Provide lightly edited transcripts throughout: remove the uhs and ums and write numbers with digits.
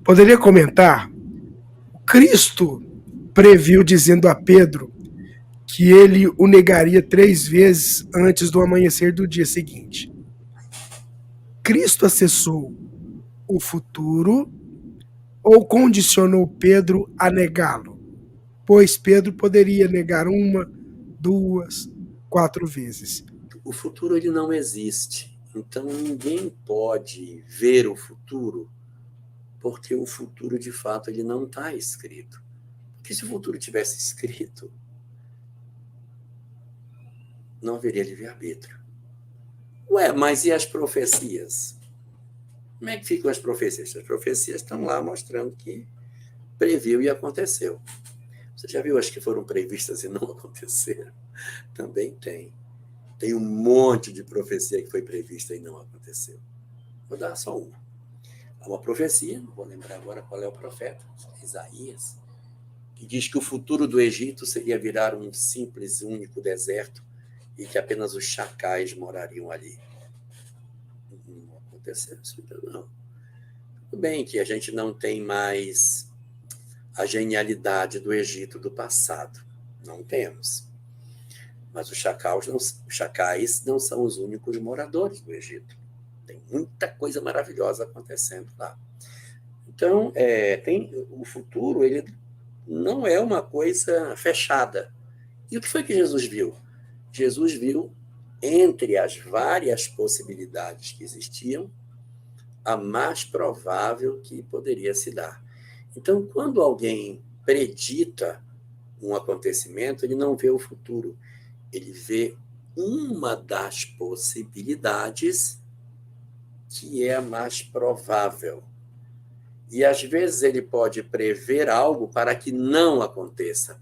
Poderia comentar? Cristo previu dizendo a Pedro que ele o negaria 3 vezes antes do amanhecer do dia seguinte. Cristo acessou o futuro ou condicionou Pedro a negá-lo? Pois Pedro poderia negar uma, duas, 4 vezes. O futuro ele não existe. Então ninguém pode ver o futuro, porque o futuro de fato ele não está escrito. Porque se o futuro tivesse escrito, não haveria livre-arbítrio. Ué, mas e as profecias? Como é que ficam as profecias? As profecias estão lá mostrando que previu e aconteceu. Você já viu as que foram previstas e não aconteceram? Também tem. Tem um monte de profecia que foi prevista e não aconteceu. Vou dar só uma. Há uma profecia, não vou lembrar agora qual é o profeta, Isaías, que diz que o futuro do Egito seria virar um simples, único deserto e que apenas os chacais morariam ali. Não aconteceu isso, não. Tudo bem que a gente não tem mais a genialidade do Egito do passado. Não temos. Mas os chacais não são os únicos moradores do Egito. Tem muita coisa maravilhosa acontecendo lá. Então, o futuro ele não é uma coisa fechada. E o que foi que Jesus viu? Jesus viu, entre as várias possibilidades que existiam, a mais provável que poderia se dar. Então, quando alguém predita um acontecimento, ele não vê o futuro, ele vê uma das possibilidades que é a mais provável. E, às vezes, ele pode prever algo para que não aconteça.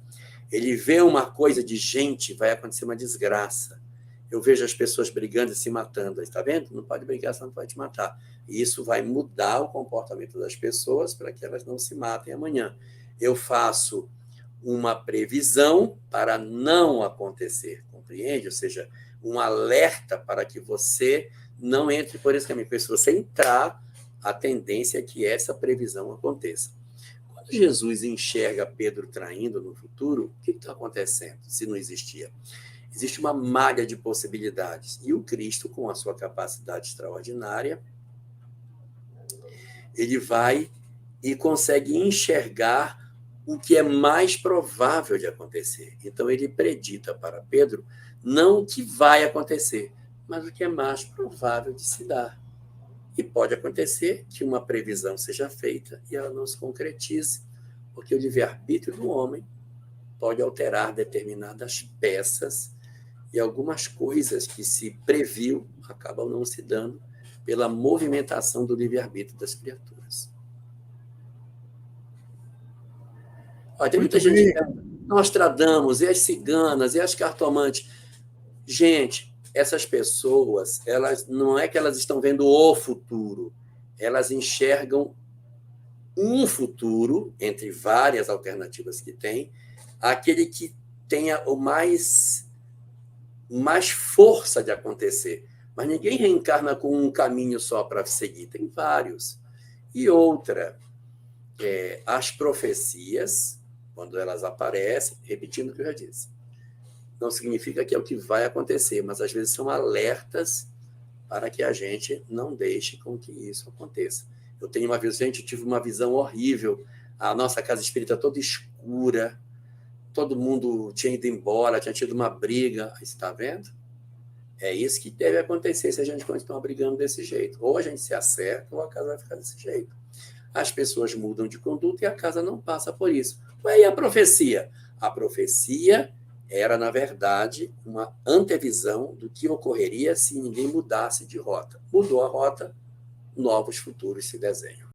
Ele vê uma coisa de gente, vai acontecer uma desgraça. Eu vejo as pessoas brigando e se matando. Está vendo? Não pode brigar, senão não pode te matar. E isso vai mudar o comportamento das pessoas para que elas não se matem amanhã. Eu faço uma previsão para não acontecer, compreende? Ou seja, um alerta para que você não entre por esse caminho. Porque se você entrar, a tendência é que essa previsão aconteça. Quando Jesus enxerga Pedro traindo no futuro, o que está acontecendo, se não existia? Existe uma malha de possibilidades. E o Cristo, com a sua capacidade extraordinária, ele vai e consegue enxergar o que é mais provável de acontecer. Então, ele predita para Pedro não o que vai acontecer, mas o que é mais provável de se dar. E pode acontecer que uma previsão seja feita e ela não se concretize, porque o livre-arbítrio do homem pode alterar determinadas peças e algumas coisas que se previu acabam não se dando pela movimentação do livre-arbítrio das criaturas. Olha, tem muita gente que Nostradamus, e as ciganas, e as cartomantes. Gente, essas pessoas, elas não é que elas estão vendo o futuro, elas enxergam um futuro, entre várias alternativas que tem, aquele que tenha o mais força de acontecer. Mas ninguém reencarna com um caminho só para seguir, tem vários. E outra, as profecias, quando elas aparecem, repetindo o que eu já disse, não significa que é o que vai acontecer, mas às vezes são alertas para que a gente não deixe com que isso aconteça. Eu tive uma visão horrível, a nossa casa espírita toda escura, todo mundo tinha ido embora, tinha tido uma briga. Está vendo? É isso que deve acontecer se a gente continuar brigando desse jeito. Ou a gente se acerta, ou a casa vai ficar desse jeito. As pessoas mudam de conduta e a casa não passa por isso. E a profecia? A profecia era, na verdade, uma antevisão do que ocorreria se ninguém mudasse de rota. Mudou a rota, novos futuros se desenham.